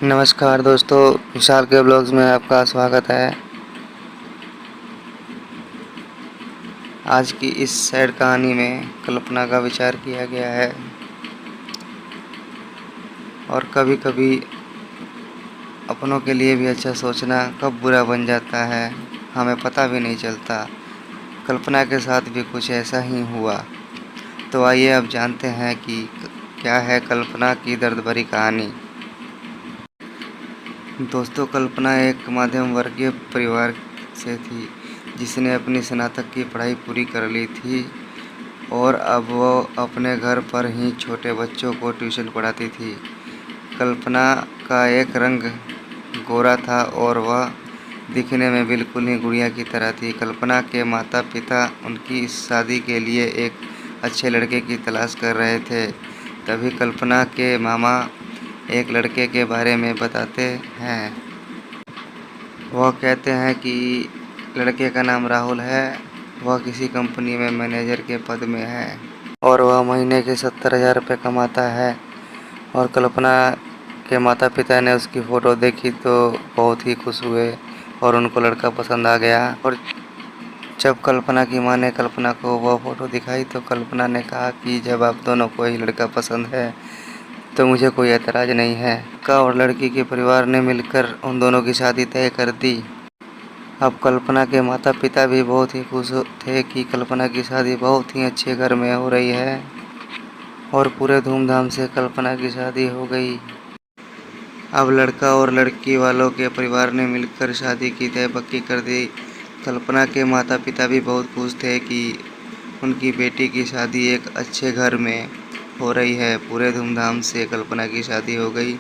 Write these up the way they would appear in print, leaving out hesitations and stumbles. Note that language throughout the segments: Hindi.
नमस्कार दोस्तों, विशाल के ब्लॉग्स में आपका स्वागत है। आज की इस सैड कहानी में कल्पना का विचार किया गया है और कभी-कभी अपनों के लिए भी अच्छा सोचना कब बुरा बन जाता है, हमें पता भी नहीं चलता। कल्पना के साथ भी कुछ ऐसा ही हुआ। तो आइए अब जानते हैं कि क्या है कल्पना की दर्द भरी कहानी। दोस्तों, कल्पना एक मध्यम वर्गीय परिवार से थी जिसने अपनी स्नातक की पढ़ाई पूरी कर ली थी और अब वो अपने घर पर ही छोटे बच्चों को ट्यूशन पढ़ाती थी। कल्पना का एक रंग गोरा था और वह दिखने में बिल्कुल ही गुड़िया की तरह थी। कल्पना के माता पिता उनकी शादी के लिए एक अच्छे लड़के की तलाश कर रहे थे। तभी कल्पना के मामा एक लड़के के बारे में बताते हैं। वह कहते हैं कि लड़के का नाम राहुल है, वह किसी कंपनी में मैनेजर के पद में है और वह महीने के 70,000 रुपये कमाता है। और कल्पना के माता पिता ने उसकी फ़ोटो देखी तो बहुत ही खुश हुए और उनको लड़का पसंद आ गया। और जब कल्पना की माँ ने कल्पना को वह फ़ोटो दिखाई तो कल्पना ने कहा कि जब आप दोनों को ही लड़का पसंद है तो मुझे कोई ऐतराज़ नहीं है। लड़का और लड़की के परिवार ने मिलकर उन दोनों की शादी तय कर दी। अब कल्पना के माता पिता भी बहुत ही खुश थे कि कल्पना की शादी बहुत ही अच्छे घर में हो रही है और पूरे धूमधाम से कल्पना की शादी हो गई। अब लड़का और लड़की वालों के परिवार ने मिलकर शादी की तय पक्की कर दी। कल्पना के माता पिता भी बहुत खुश थे कि उनकी बेटी की शादी एक अच्छे घर में हो रही है। पूरे धूमधाम से कल्पना की शादी हो गई।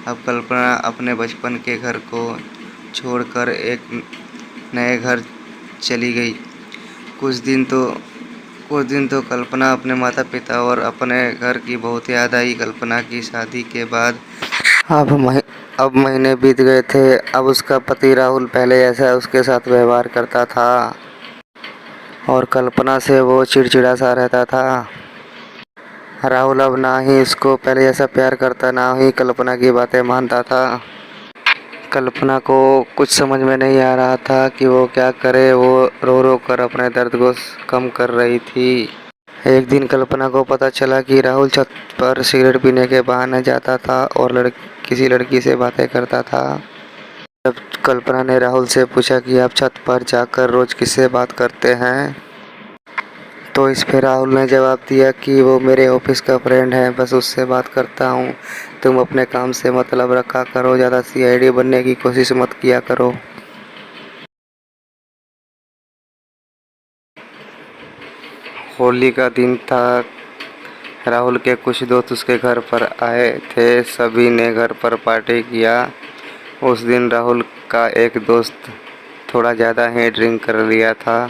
अब कल्पना अपने बचपन के घर को छोड़कर एक नए घर चली गई। कुछ दिन तो कल्पना अपने माता पिता और अपने घर की बहुत याद आई। कल्पना की शादी के बाद अब महीने बीत गए थे। अब उसका पति राहुल पहले जैसा उसके साथ व्यवहार करता था और कल्पना से वो चिड़चिड़ा सा रहता था। राहुल अब ना ही उसको पहले जैसा प्यार करता, ना ही कल्पना की बातें मानता था। कल्पना को कुछ समझ में नहीं आ रहा था कि वो क्या करे। वो रो रो कर अपने दर्द को कम कर रही थी। एक दिन कल्पना को पता चला कि राहुल छत पर सिगरेट पीने के बहाने जाता था और किसी लड़की से बातें करता था। जब कल्पना ने राहुल से पूछा कि आप छत पर जाकर रोज किससे बात करते हैं, तो इस पे राहुल ने जवाब दिया कि वो मेरे ऑफिस का फ्रेंड है, बस उससे बात करता हूँ। तुम अपने काम से मतलब रखा करो, ज़्यादा सीआईडी बनने की कोशिश मत किया करो। होली का दिन था। राहुल के कुछ दोस्त उसके घर पर आए थे। सभी ने घर पर पार्टी किया। उस दिन राहुल का एक दोस्त थोड़ा ज़्यादा ही ड्रिंक कर लिया था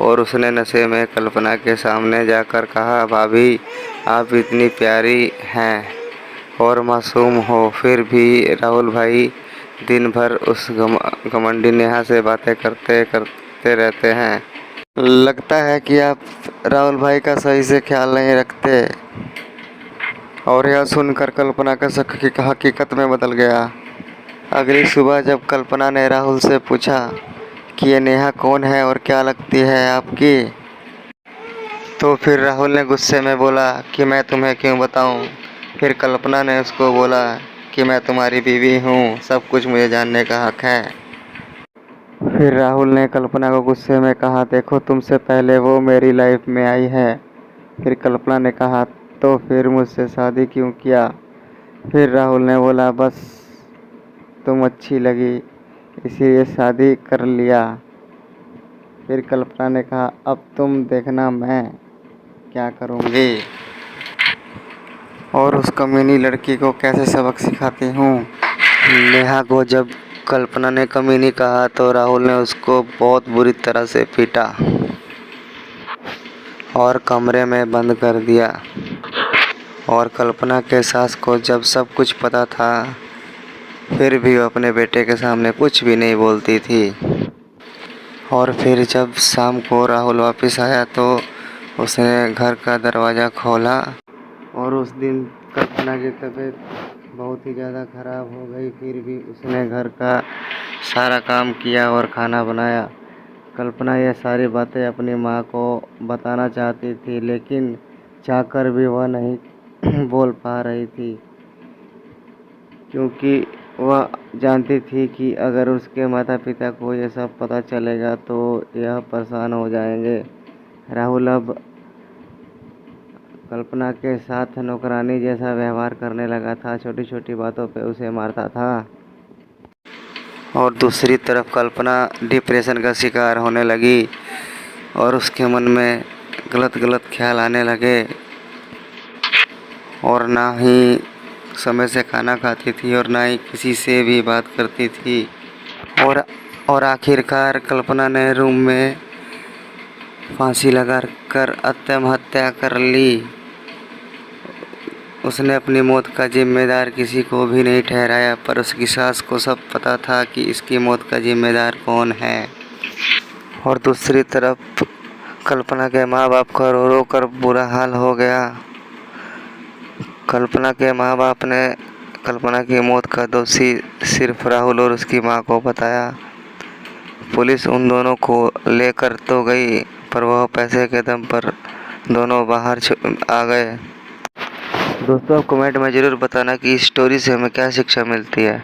और उसने नशे में कल्पना के सामने जाकर कहा, भाभी आप इतनी प्यारी हैं और मासूम हो, फिर भी राहुल भाई दिन भर उस घमंडी नेहा से बातें करते करते रहते हैं। लगता है कि आप राहुल भाई का सही से ख्याल नहीं रखते। और यह सुनकर कल्पना का शक की हकीकत में बदल गया। अगली सुबह जब कल्पना ने राहुल से पूछा कि ये नेहा कौन है और क्या लगती है आपकी, तो फिर राहुल ने गुस्से में बोला कि मैं तुम्हें क्यों बताऊं। फिर कल्पना ने उसको बोला कि मैं तुम्हारी बीवी हूं, सब कुछ मुझे जानने का हक है। फिर राहुल ने कल्पना को गुस्से में कहा, देखो तुमसे पहले वो मेरी लाइफ में आई है। फिर कल्पना ने कहा, तो फिर मुझसे शादी क्यों किया। फिर राहुल ने बोला, बस तुम अच्छी लगी इसीलिए शादी कर लिया। फिर कल्पना ने कहा, अब तुम देखना मैं क्या करूँगी और उस कमीनी लड़की को कैसे सबक सिखाती हूँ। नेहा को जब कल्पना ने कमीनी कहा तो राहुल ने उसको बहुत बुरी तरह से पीटा और कमरे में बंद कर दिया। और कल्पना के सास को जब सब कुछ पता था फिर भी वो अपने बेटे के सामने कुछ भी नहीं बोलती थी। और फिर जब शाम को राहुल वापस आया तो उसने घर का दरवाज़ा खोला और उस दिन कल्पना की तबीयत बहुत ही ज़्यादा ख़राब हो गई, फिर भी उसने घर का सारा काम किया और खाना बनाया। कल्पना ये सारी बातें अपनी माँ को बताना चाहती थी, लेकिन चाहकर भी वह नहीं बोल पा रही थी, क्योंकि वह जानती थी कि अगर उसके माता-पिता को ये सब पता चलेगा तो यह परेशान हो जाएंगे। राहुल अब कल्पना के साथ नौकरानी जैसा व्यवहार करने लगा था, छोटी-छोटी बातों पे उसे मारता था। और दूसरी तरफ कल्पना डिप्रेशन का शिकार होने लगी और उसके मन में गलत ख्याल आने लगे और ना ही समय से खाना खाती थी और ना ही किसी से भी बात करती थी। और आखिरकार कल्पना ने रूम में फांसी लगाकर आत्महत्या कर ली। उसने अपनी मौत का जिम्मेदार किसी को भी नहीं ठहराया, पर उसकी सास को सब पता था कि इसकी मौत का जिम्मेदार कौन है। और दूसरी तरफ कल्पना के माँ बाप का रो रो कर बुरा हाल हो गया। कल्पना के माँ बाप ने कल्पना की मौत का दोषी सिर्फ राहुल और उसकी माँ को बताया। पुलिस उन दोनों को लेकर तो गई, पर वह पैसे के दम पर दोनों बाहर आ गए। दोस्तों, आप कमेंट में ज़रूर बताना कि इस स्टोरी से हमें क्या शिक्षा मिलती है।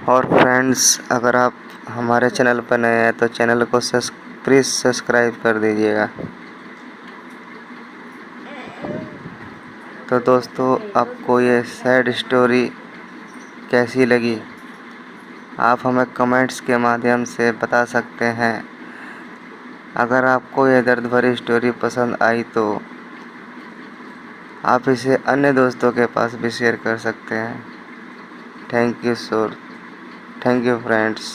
और फ्रेंड्स, अगर आप हमारे चैनल पर नए हैं तो चैनल को प्लीज़ सब्सक्राइब कर दीजिएगा। तो दोस्तों, आपको ये सैड स्टोरी कैसी लगी, आप हमें कमेंट्स के माध्यम से बता सकते हैं। अगर आपको ये दर्द भरी स्टोरी पसंद आई तो आप इसे अन्य दोस्तों के पास भी शेयर कर सकते हैं। Thank you friends.